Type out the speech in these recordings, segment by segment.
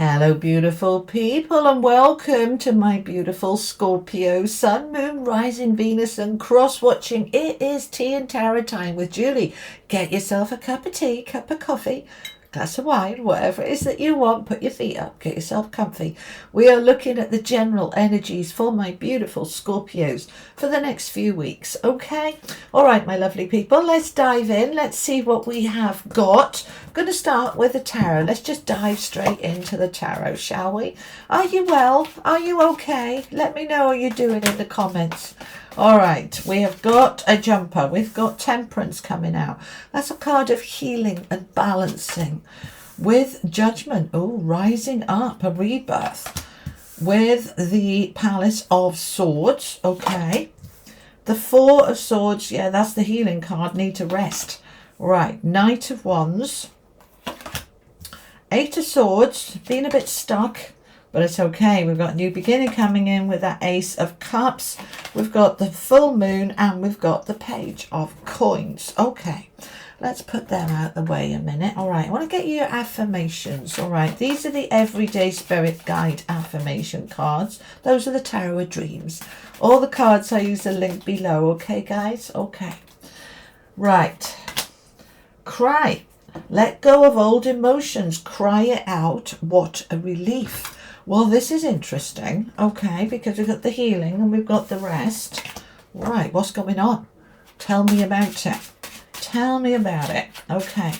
Hello, beautiful people, and welcome to my beautiful Scorpio, Sun, Moon, Rising, Venus, and cross-watching. It is tea and tarot time with Julie. Get yourself a cup of tea, cup of coffee, glass of wine, whatever it is that you want. Put your feet up, get yourself comfy. We are looking at the general energies for my beautiful Scorpios for the next few weeks, okay? All right, my lovely people, let's dive in. Let's see what we have got. I'm going to start with the tarot. Let's just dive straight into the tarot, shall we? Are you well? Are you okay? Let me know how you're doing in the comments. All right, we have got a jumper. We've got Temperance coming out. That's a card of healing and balancing. With Judgment, rising up, a rebirth. With the Palace of Swords, okay. The Four of Swords, yeah, that's the healing card, need to rest. Right, Knight of Wands. Eight of Swords, been a bit stuck. But it's okay. We've got a new beginning coming in with that Ace of Cups. We've got the full moon and we've got the Page of Coins. Okay, let's put them out of the way a minute. All right, I want to get you your affirmations. All right, these are the Everyday Spirit Guide affirmation cards. Those are the Tarot of Dreams. All the cards, I use the link below. Okay, guys? Okay. Right. Cry. Let go of old emotions. Cry it out. What a relief. Well, this is interesting, okay, because we've got the healing and we've got the rest. Right, what's going on? Tell me about it. Tell me about it. Okay.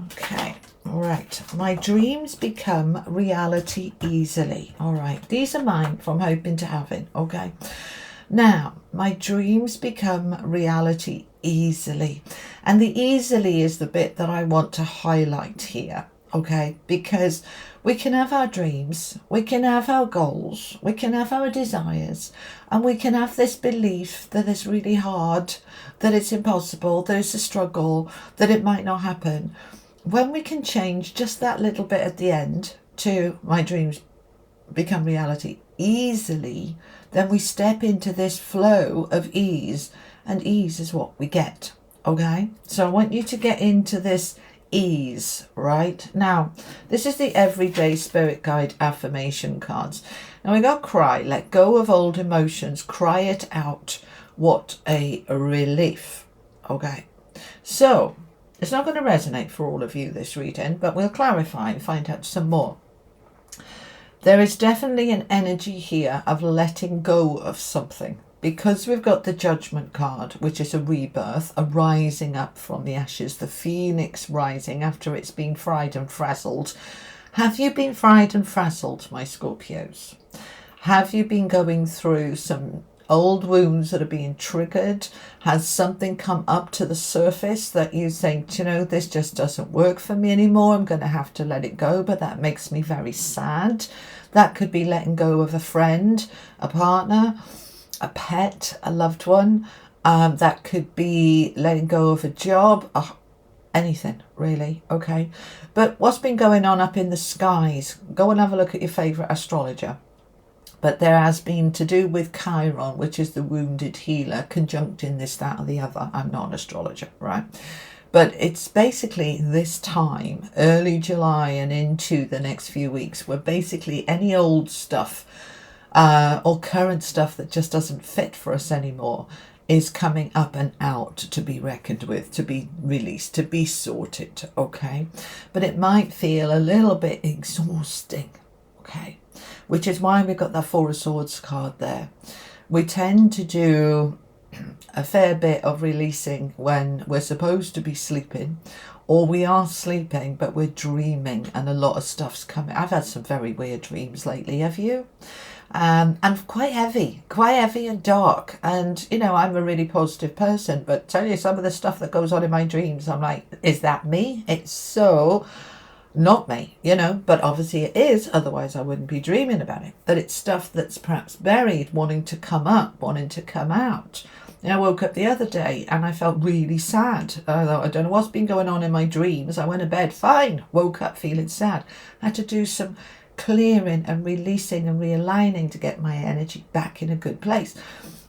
Okay. All right. My dreams become reality easily. All right. These are mine from hoping to having. Okay. Now, my dreams become reality easily. And the easily is the bit that I want to highlight here. Okay, because we can have our dreams, we can have our goals, we can have our desires, and we can have this belief that it's really hard, that it's impossible, that it's a struggle, that it might not happen. When we can change just that little bit at the end to my dreams become reality easily, then we step into this flow of ease, and ease is what we get. Okay, so I want you to get into this ease. Right now, this is the Everyday Spirit Guide affirmation cards. Now we got cry, let go of old emotions, cry it out. What a relief. Okay, so it's not going to resonate for all of you, this reading, but we'll clarify and find out some more. There is definitely an energy here of letting go of something. Because we've got the Judgment card, which is a rebirth, a rising up from the ashes, the phoenix rising after it's been fried and frazzled. Have you been fried and frazzled, my Scorpios? Have you been going through some old wounds that are being triggered? Has something come up to the surface that you think, you know, this just doesn't work for me anymore, I'm going to have to let it go, but that makes me very sad? That could be letting go of a friend, a partner, a pet, a loved one. That could be letting go of a job, anything really. Okay, but what's been going on up in the skies? Go and have a look at your favorite astrologer. But there has been to do with Chiron, which is the wounded healer, conjuncting this, that, or the other. I'm not an astrologer, right? But it's basically this time, early July and into the next few weeks, where basically any old stuff or current stuff that just doesn't fit for us anymore is coming up and out to be reckoned with, to be released, to be sorted, okay? But it might feel a little bit exhausting, okay? Which is why we've got that Four of Swords card there. We tend to do a fair bit of releasing when we're supposed to be sleeping, or we are sleeping but we're dreaming and a lot of stuff's coming. I've had some very weird dreams lately, have you? And quite heavy and dark. And, you know, I'm a really positive person, but tell you some of the stuff that goes on in my dreams, I'm like, is that me? It's so not me, you know, but obviously it is, otherwise I wouldn't be dreaming about it. But it's stuff that's perhaps buried, wanting to come up, wanting to come out. And I woke up the other day and I felt really sad. I thought, I don't know what's been going on in my dreams. I went to bed fine, woke up feeling sad. I had to do some clearing and releasing and realigning to get my energy back in a good place.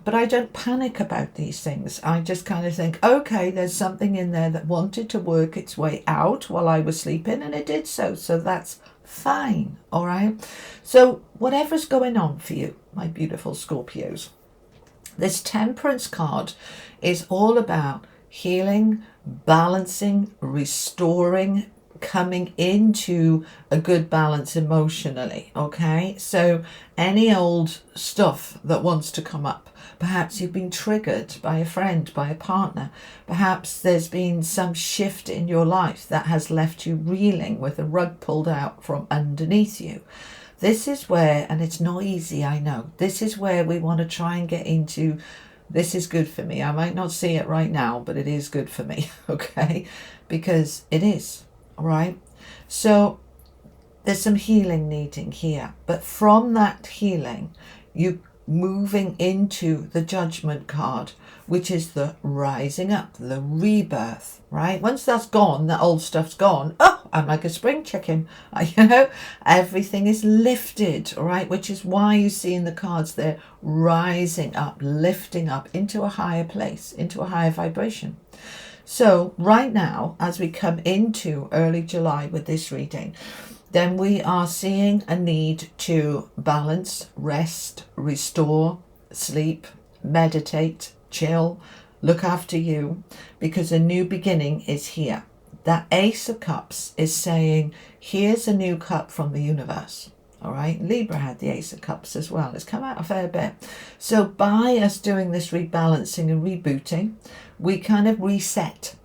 But I don't panic about these things. I just kind of think, okay, there's something in there that wanted to work its way out while I was sleeping, and it did so. So that's fine, all right? So whatever's going on for you, my beautiful Scorpios, this Temperance card is all about healing, balancing, restoring, coming into a good balance emotionally, okay? So any old stuff that wants to come up, perhaps you've been triggered by a friend, by a partner, perhaps there's been some shift in your life that has left you reeling with the rug pulled out from underneath you. This is where, and it's not easy, I know, this is where we want to try and get into, this is good for me. I might not see it right now, but it is good for me, okay? Because it is. Right, so there's some healing needing here, but from that healing you moving into the Judgment card, which is the rising up, the rebirth. Right, once that's gone, that old stuff's gone. Oh, I'm like a spring chicken. Everything is lifted. All right, which is why you see in the cards they're rising up, lifting up into a higher place, into a higher vibration. So right now, as we come into early July with this reading, then we are seeing a need to balance, rest, restore, sleep, meditate, chill, look after you, because a new beginning is here. That Ace of Cups is saying, here's a new cup from the universe. All right, Libra had the Ace of Cups as well. It's come out a fair bit. So by us doing this rebalancing and rebooting, we kind of reset.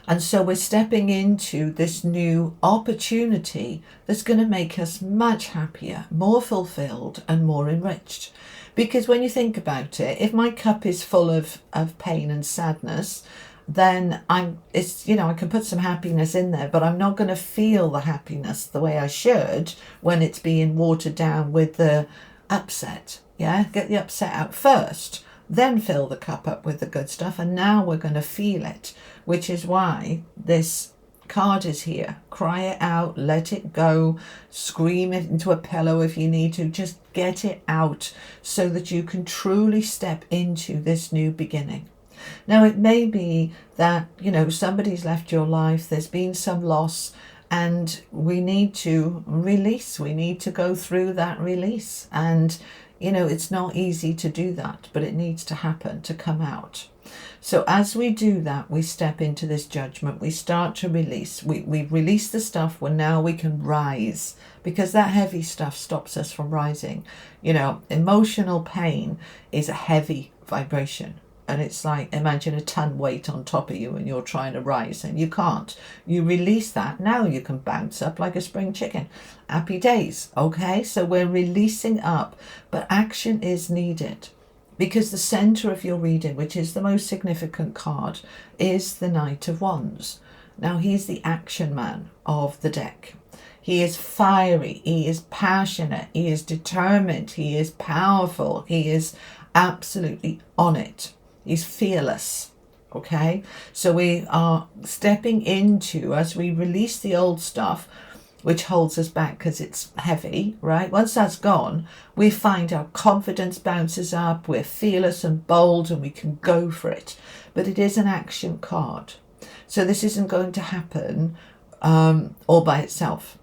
And so we're stepping into this new opportunity that's going to make us much happier, more fulfilled and more enriched. Because when you think about it, if my cup is full of pain and sadness, then I can put some happiness in there, but I'm not going to feel the happiness the way I should when it's being watered down with the upset. Yeah, get the upset out first, then fill the cup up with the good stuff, and now we're going to feel it, which is why this card is here. Cry it out, let it go, scream it into a pillow if you need to, just get it out so that you can truly step into this new beginning. Now, it may be that, somebody's left your life, there's been some loss, and we need to release. We need to go through that release. And, it's not easy to do that, but it needs to happen, to come out. So as we do that, we step into this judgment. We start to release. We release the stuff where now we can rise, because that heavy stuff stops us from rising. Emotional pain is a heavy vibration. And it's like, imagine a ton weight on top of you and you're trying to rise and you can't. You release that. Now you can bounce up like a spring chicken. Happy days. Okay, so we're releasing up, but action is needed, because the center of your reading, which is the most significant card, is the Knight of Wands. Now he's the action man of the deck. He is fiery. He is passionate. He is determined. He is powerful. He is absolutely on it. He's fearless, okay? So we are stepping into, as we release the old stuff, which holds us back because it's heavy, right? Once that's gone, we find our confidence bounces up, we're fearless and bold, and we can go for it. But it is an action card. So this isn't going to happen all by itself.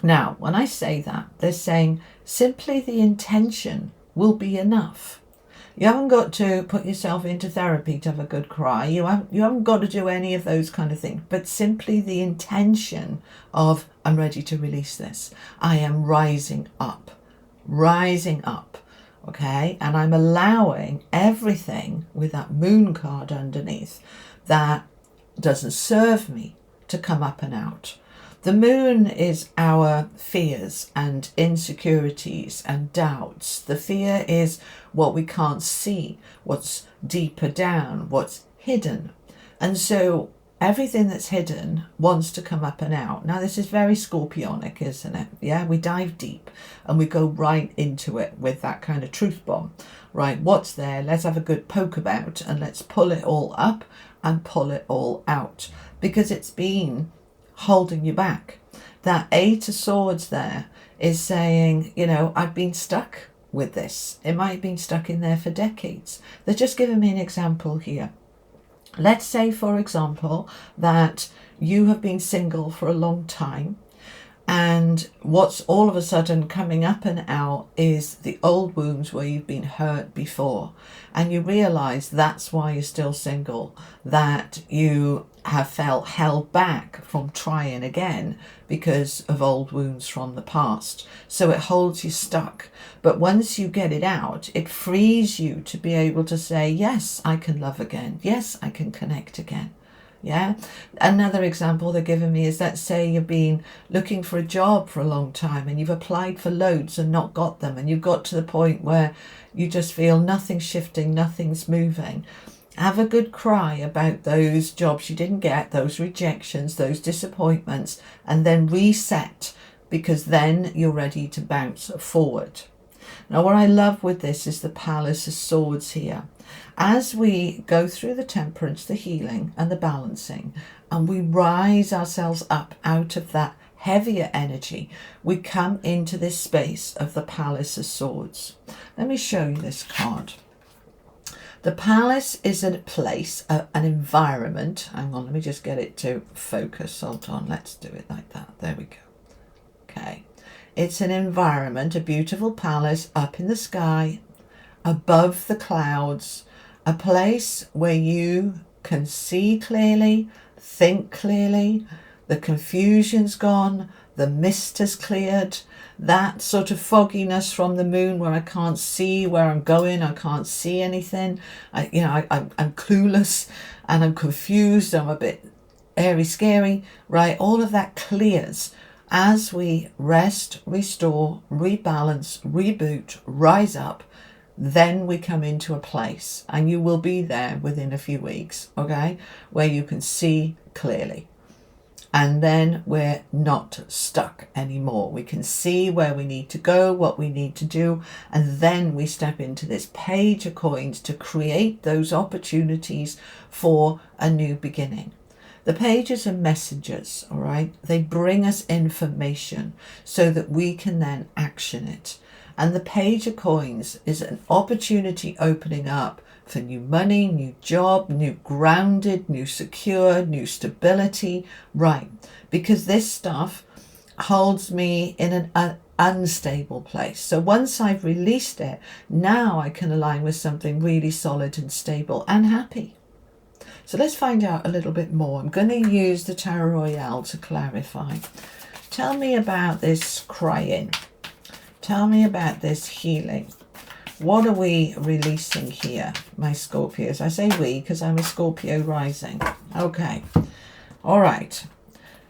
Now, when I say that, they're saying simply the intention will be enough. You haven't got to put yourself into therapy to have a good cry. You haven't got to do any of those kind of things. But simply the intention of, I'm ready to release this. I am rising up. Okay? And I'm allowing everything with that Moon card underneath that doesn't serve me to come up and out. The Moon is our fears and insecurities and doubts. The fear is what we can't see, what's deeper down, what's hidden. And so everything that's hidden wants to come up and out. Now, this is very Scorpionic, isn't it? Yeah, we dive deep and we go right into it with that kind of truth bomb. Right, what's there? Let's have a good poke about and let's pull it all up and pull it all out, because it's been holding you back. That Eight of Swords there is saying, I've been stuck with this. It might have been stuck in there for decades. They're just giving me an example here. Let's say, for example, that you have been single for a long time And what's all of a sudden coming up and out is the old wounds where you've been hurt before. And you realize that's why you're still single, that you have felt held back from trying again because of old wounds from the past. So it holds you stuck. But once you get it out, it frees you to be able to say, yes, I can love again. Yes, I can connect again. Yeah. Another example they're giving me is, let's say you've been looking for a job for a long time and you've applied for loads and not got them, and you've got to the point where you just feel nothing's shifting, nothing's moving. Have a good cry about those jobs you didn't get, those rejections, those disappointments, and then reset, because then you're ready to bounce forward. Now, what I love with this is the Palace of Swords here. As we go through the temperance, the healing and the balancing, and we rise ourselves up out of that heavier energy, we come into this space of the Palace of Swords. Let me show you this card. The palace is a place, an environment. Hang on, let me just get it to focus. Hold on, let's do it like that. There we go. Okay. It's an environment, a beautiful palace up in the sky, above the clouds, a place where you can see clearly, think clearly, the confusion's gone, the mist has cleared, that sort of fogginess from the moon where I can't see where I'm going, I can't see anything, I'm clueless and I'm confused, I'm a bit airy scary, right? All of that clears as we rest, restore, rebalance, reboot, rise up. Then we come into a place, and you will be there within a few weeks, okay, where you can see clearly. And then we're not stuck anymore. We can see where we need to go, what we need to do, and then we step into this Page of Coins to create those opportunities for a new beginning. The pages are messengers, all right? They bring us information so that we can then action it. And the Page of Coins is an opportunity opening up for new money, new job, new grounded, new secure, new stability, right? Because this stuff holds me in an unstable place. So once I've released it, now I can align with something really solid and stable and happy. So let's find out a little bit more. I'm going to use the Tarot Royale to clarify. Tell me about this crying. Tell me about this healing. What are we releasing here, my Scorpios? I say we because I'm a Scorpio rising. Okay. All right.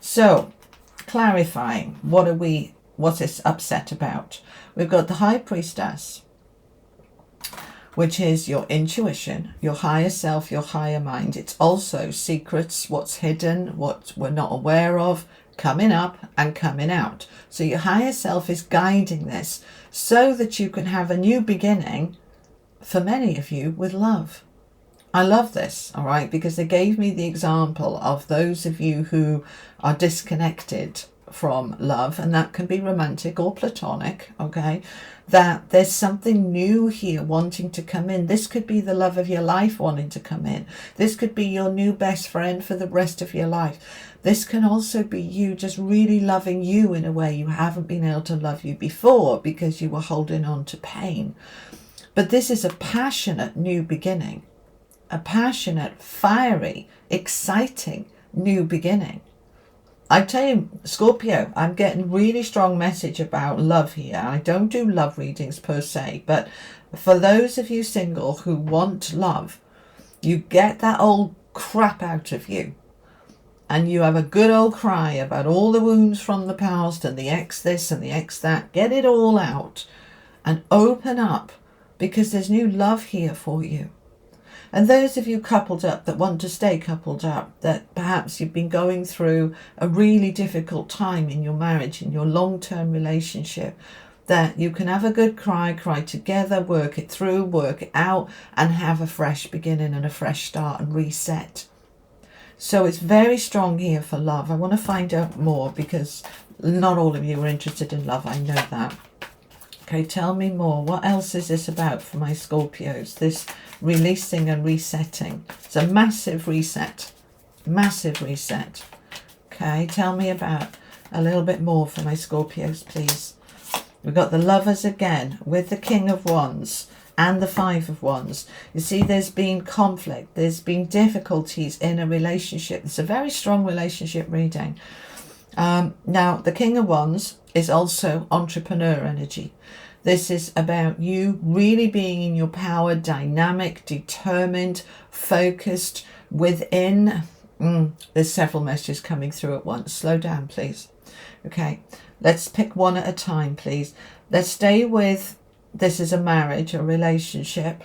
So, clarifying. What's this upset about? We've got the High Priestess, which is your intuition, your higher self, your higher mind. It's also secrets, what's hidden, what we're not aware of, coming up and coming out. So your higher self is guiding this so that you can have a new beginning, for many of you, with love. I love this, all right, because they gave me the example of those of you who are disconnected from love, and that can be romantic or platonic, okay, that there's something new here wanting to come in. This could be the love of your life wanting to come in. This could be your new best friend for the rest of your life. This can also be you just really loving you in a way you haven't been able to love you before because you were holding on to pain. But this is a passionate new beginning, a passionate, fiery, exciting new beginning. I tell you, Scorpio, I'm getting really strong message about love here. I don't do love readings per se, but for those of you single who want love, you get that old crap out of you and you have a good old cry about all the wounds from the past and the ex this and the ex that. Get it all out and open up, because there's new love here for you. And those of you coupled up that want to stay coupled up, that perhaps you've been going through a really difficult time in your marriage, in your long-term relationship, that you can have a good cry together, work it through, work it out, and have a fresh beginning and a fresh start and reset. So it's very strong here for love. I want to find out more because not all of you are interested in love. I know that. Okay, tell me more. What else is this about for my Scorpios? This releasing and resetting. It's a massive reset. Massive reset. Okay, tell me about A little bit more for my Scorpios, please. We've got the Lovers again with the King of Wands and the Five of Wands. You see, there's been conflict. There's been difficulties in a relationship. It's a very strong relationship reading. Now, the King of Wands is also entrepreneur energy. This is about you really being in your power, dynamic, determined, focused within. There's several messages coming through at once. Slow down, please. Okay, let's pick one at a time, please. Let's stay with, this is a marriage, a relationship.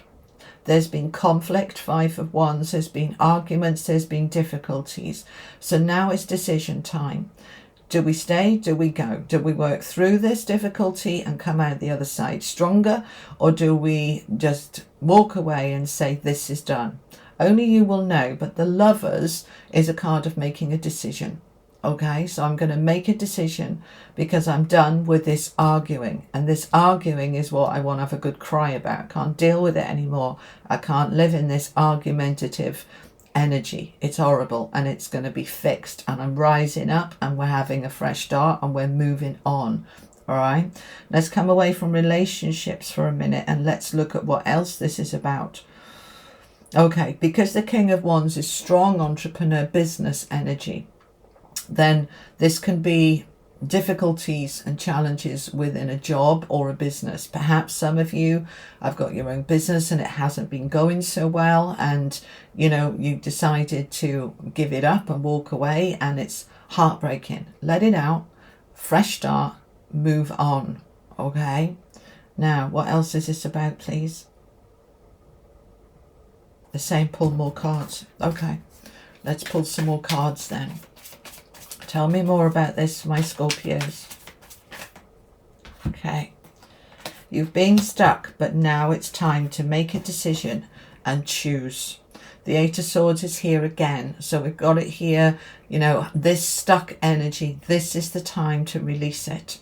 There's been conflict, Five of Wands. There's been arguments. There's been difficulties. So now it's decision time. Do we stay? Do we go? Do we work through this difficulty and come out the other side stronger? Or do we just walk away and say, this is done? Only you will know. But the Lovers is a card of making a decision. Okay, so I'm going to make a decision because I'm done with this arguing. And this arguing is what I want to have a good cry about. I can't deal with it anymore. I can't live in this argumentative energy. It's horrible and it's going to be fixed. And I'm rising up and we're having a fresh start and we're moving on. All right, let's come away from relationships for a minute and let's look at what else this is about. Okay, because the King of Wands is strong entrepreneur business energy, then this can be difficulties and challenges within a job or a business. Perhaps some of you have got your own business and it hasn't been going so well, and you know, you decided to give it up and walk away, and it's heartbreaking. Let it out, fresh start, move on. Okay, now what else is this about, please? The same, pull more cards. Okay, let's pull some more cards then. Tell me more about this, my Scorpios. Okay. You've been stuck, but now it's time to make a decision and choose. The Eight of Swords is here again. So we've got it here, you know, this stuck energy. This is the time to release it.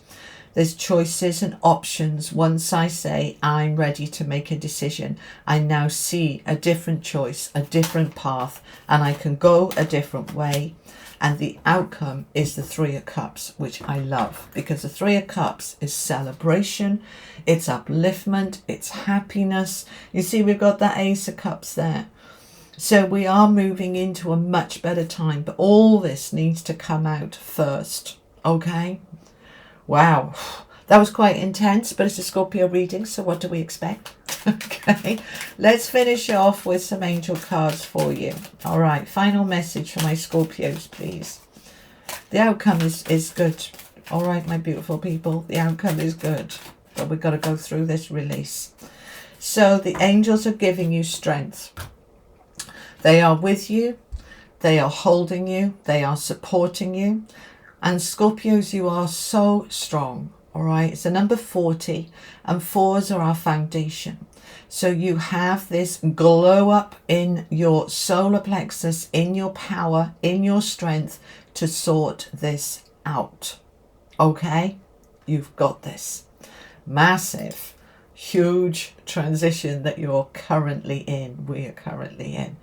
There's choices and options. Once I say I'm ready to make a decision, I now see a different choice, a different path, and I can go a different way. And the outcome is the Three of Cups, which I love, because the Three of Cups is celebration, it's upliftment, it's happiness. You see, we've got that Ace of Cups there. So we are moving into a much better time, but all this needs to come out first. Okay? Wow. That was quite intense, but it's a Scorpio reading, so what do we expect? Okay, let's finish off with some angel cards for you. All right, final message for my Scorpios, please. The outcome is good. All right, my beautiful people, the outcome is good, but we've got to go through this release. So the angels are giving you strength. They are with you. They are holding you. They are supporting you. And Scorpios, you are so strong. All right, it's the number 40, and 4s are our foundation. So you have this glow up in your solar plexus, in your power, in your strength to sort this out. Okay, you've got this massive, huge transition that you're currently in. We are currently in.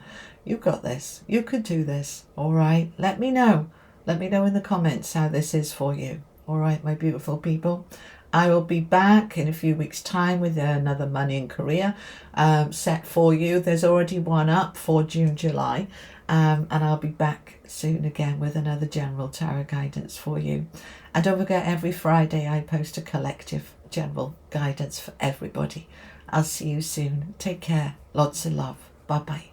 You've got this. You could do this. All right, let me know. Let me know in the comments how this is for you. All right, my beautiful people. I will be back in a few weeks' time with another Money and Career set for you. There's already one up for June, July. And I'll be back soon again with another general tarot guidance for you. And don't forget, every Friday I post a collective general guidance for everybody. I'll see you soon. Take care. Lots of love. Bye-bye.